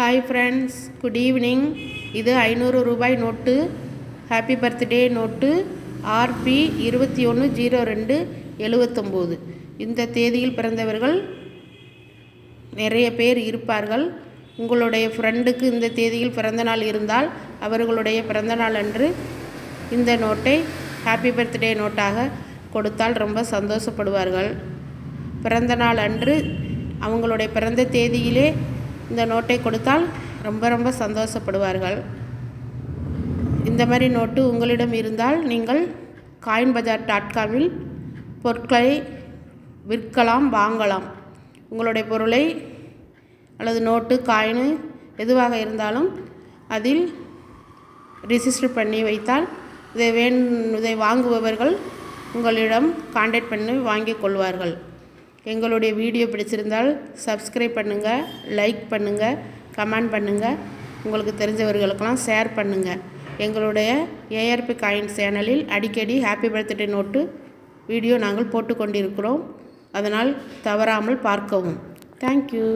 Hi friends, good evening. இது 500 ரூபாய் note, happy birthday note, RP 21/02/79. இந்த தேதியில் பிறந்தவர்கள் நிறைய பேர் இருப்பார்கள். உங்களுடைய ஃப்ரெண்டுக்கு இந்த தேதியில் பிறந்தநாள் இருந்தால் அவர்களுடைய பிறந்தநாள் அன்று இந்த நோட்டை ஹாப்பி பர்த்டே நோட்டாக கொடுத்தால் ரொம்ப சந்தோஷப்படுவார்கள். பிறந்தநாள் அன்று அவங்களுடைய பிறந்த தேதியிலே இந்த நோட்டை கொடுத்தால் ரொம்ப சந்தோஷப்படுவார்கள். இந்த மாதிரி நோட்டு உங்களிடம் இருந்தால் நீங்கள் coinbazaar.com-இல் பொருட்களை விற்கலாம், வாங்கலாம். உங்களுடைய பொருளை அல்லது நோட்டு, காயின் எதுவாக இருந்தாலும் அதில் ரிஜிஸ்டர் பண்ணி வைத்தால் இதை வாங்குபவர்கள் உங்களிடம் கான்டாக்ட் பண்ணி வாங்கிக் கொள்வார்கள். எங்களுடைய வீடியோ பிடிச்சிருந்தால் சப்ஸ்கிரைப் பண்ணுங்கள், லைக் பண்ணுங்கள், கமெண்ட் பண்ணுங்கள், உங்களுக்கு தெரிஞ்சவர்களுக்கெல்லாம் ஷேர் பண்ணுங்கள். எங்களுடைய ARP காயின் சேனலில் அடிக்கடி ஹாப்பி பர்த்டே நோட்டு வீடியோ நாங்கள் போட்டு கொண்டிருக்கிறோம். அதனால் தவறாமல் பார்க்கவும். தேங்க்யூ.